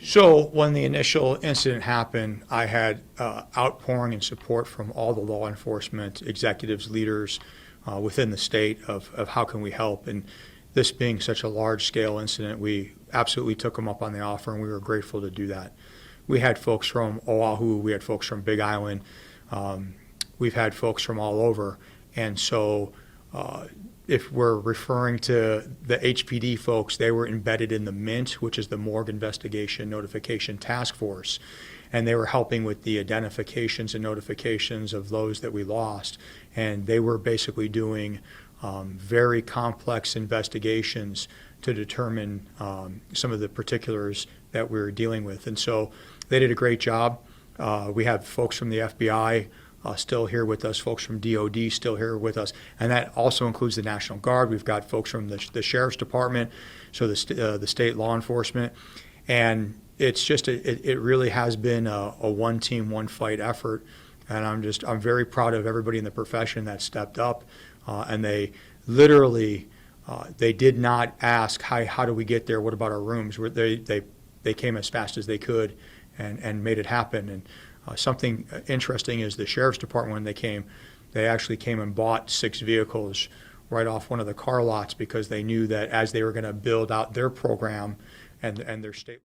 So when the initial incident happened, I had outpouring and support from all the law enforcement executives, leaders within the state of how can we help. And this being such a large-scale incident, we absolutely took them up on the offer, and we were grateful to do that. We had folks from Oahu, we had folks from Big Island, we've had folks from all over. And so if we're referring to the HPD folks, they were embedded in the MINT, which is the Morgue Investigation Notification Task Force, and they were helping with the identifications and notifications of those that we lost. And they were basically doing very complex investigations to determine some of the particulars that we were dealing with. And so they did a great job. We have folks from the FBI still here with us, folks from DOD still here with us, and that also includes the National Guard. We've got folks from the Sheriff's Department, so the state law enforcement, and it's just it really has been a one team, one fight effort, and I'm very proud of everybody in the profession that stepped up, and they literally they did not ask how do we get there, what about our rooms. They came as fast as they could and made it happen. And something interesting is the Sheriff's Department, when they actually came and bought 6 vehicles right off one of the car lots because they knew that as they were going to build out their program and their state.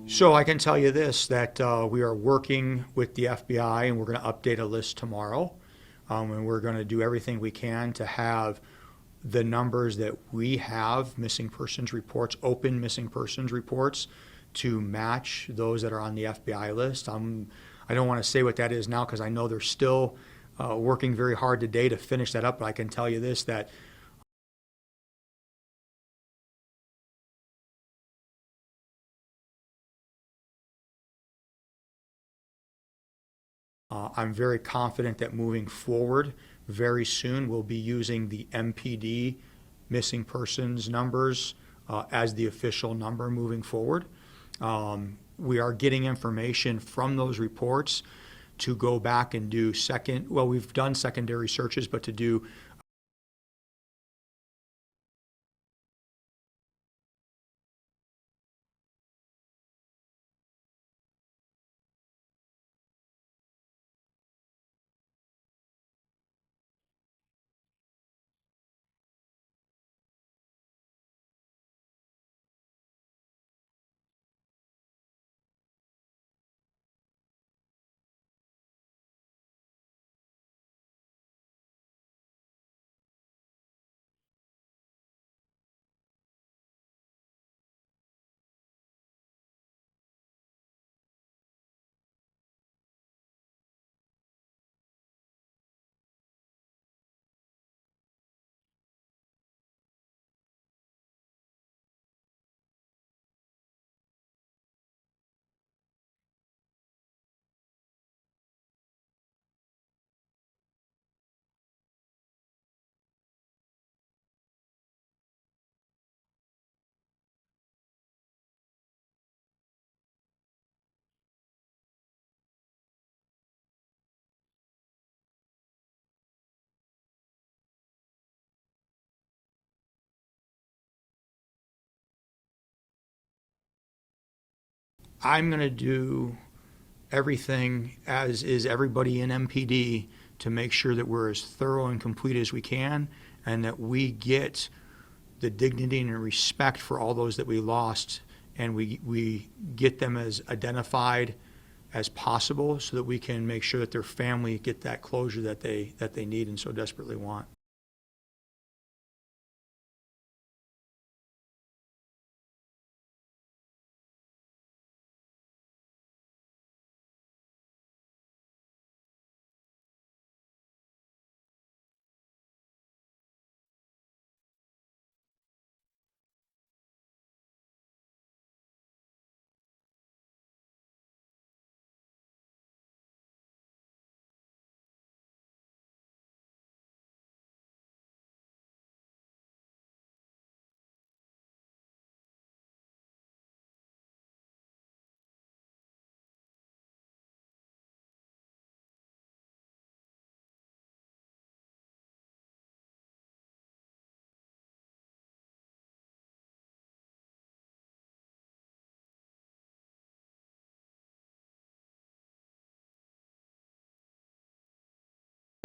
So I can tell you this, that we are working with the FBI, and we're going to update a list tomorrow. And we're going to do everything we can to have the numbers that we have, missing persons reports, open missing persons reports, to match those that are on the FBI list. I don't want to say what that is now because I know they're still working very hard today to finish that up, but I can tell you this, that I'm very confident that moving forward, very soon we'll be using the MPD missing persons numbers as the official number moving forward. We are getting information from those reports to go back and do we've done secondary searches, but to do I'm going to do everything, as is everybody in MPD, to make sure that we're as thorough and complete as we can, and that we get the dignity and respect for all those that we lost, and we get them as identified as possible, so that we can make sure that their family get that closure that they need and so desperately want.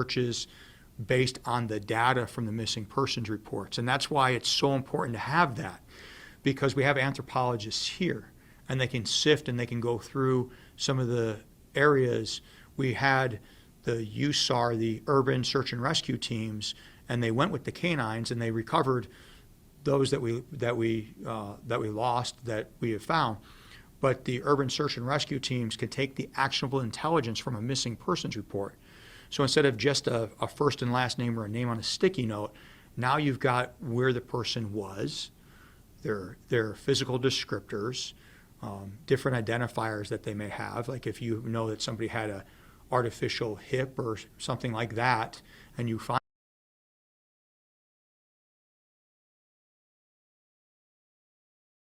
Searches based on the data from the missing persons reports. And that's why it's so important to have that, because we have anthropologists here, and they can sift and they can go through some of the areas. We had the USAR, the urban search and rescue teams, and they went with the canines and they recovered those that we lost, that we have found. But the urban search and rescue teams can take the actionable intelligence from a missing persons report. So instead of just a first and last name or a name on a sticky note, now you've got where the person was, their physical descriptors, different identifiers that they may have. Like if you know that somebody had a artificial hip or something like that, and you find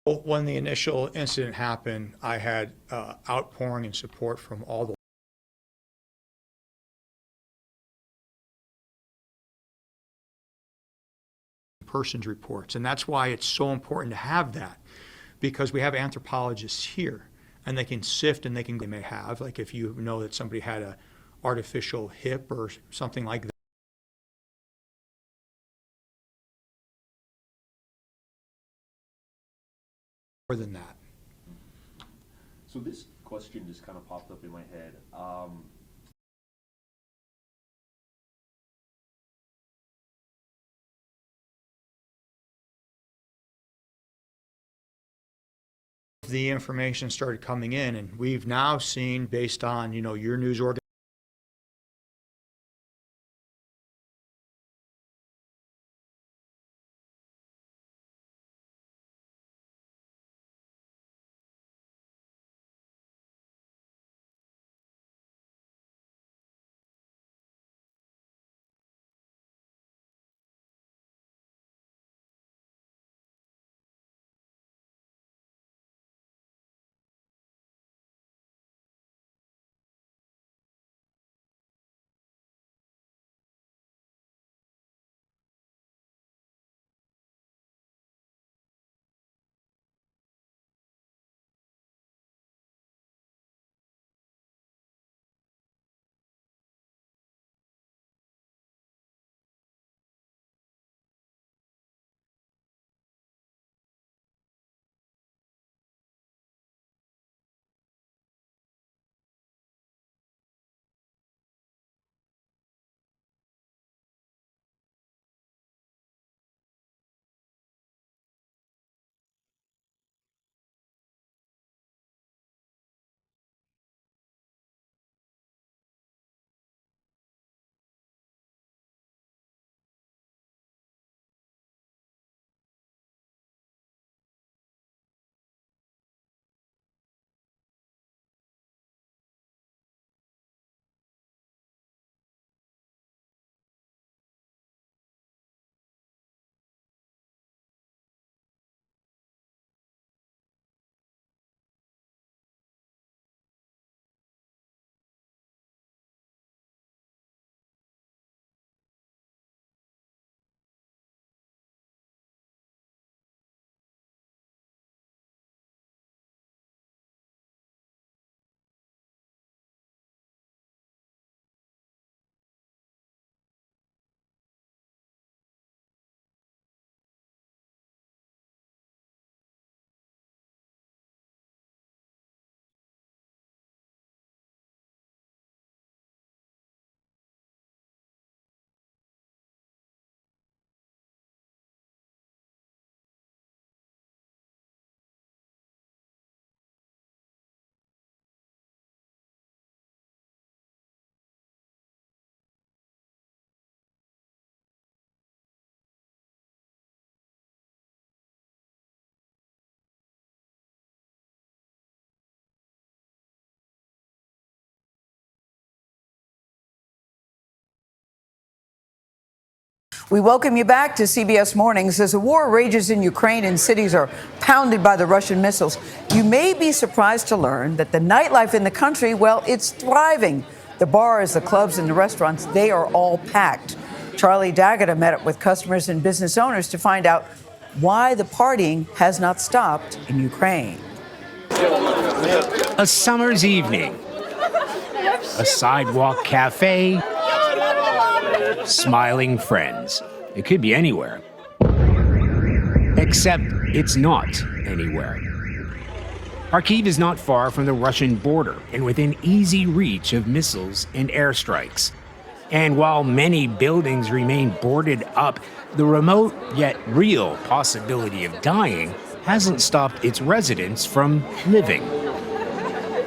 when the initial incident happened, I had outpouring and support from all the persons reports. And that's why it's so important to have that, because we have anthropologists here, and they can sift and they may have, like if you know that somebody had a artificial hip or something like that. More than that. So this question just kind of popped up in my head. The information started coming in, and we've now seen, based on your news organization, We welcome you back to CBS Mornings. As the war rages in Ukraine and cities are pounded by the Russian missiles, you may be surprised to learn that the nightlife in the country, well, it's thriving. The bars, the clubs, and the restaurants, they are all packed. Charlie D'Agata met up with customers and business owners to find out why the partying has not stopped in Ukraine. A summer's evening, a sidewalk cafe, smiling friends. It could be anywhere. Except it's not anywhere. Kharkiv is not far from the Russian border and within easy reach of missiles and airstrikes. And while many buildings remain boarded up, the remote yet real possibility of dying hasn't stopped its residents from living.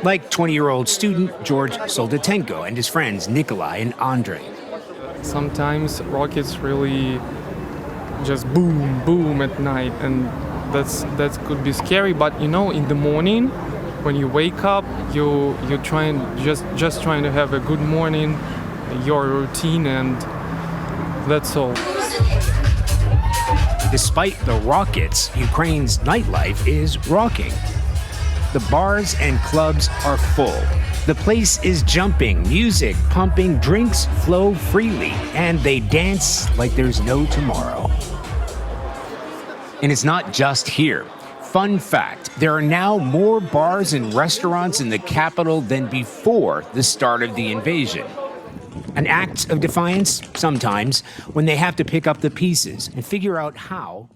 Like 20-year-old student George Soldatenko and his friends Nikolai and Andrei. Sometimes rockets really just boom, boom at night, and that could be scary. But in the morning, when you wake up, you're trying to have a good morning, your routine, and that's all. Despite the rockets, Ukraine's nightlife is rocking. The bars and clubs are full. The place is jumping, music pumping, drinks flow freely, and they dance like there's no tomorrow. And it's not just here. Fun fact, there are now more bars and restaurants in the capital than before the start of the invasion. An act of defiance, sometimes, when they have to pick up the pieces and figure out how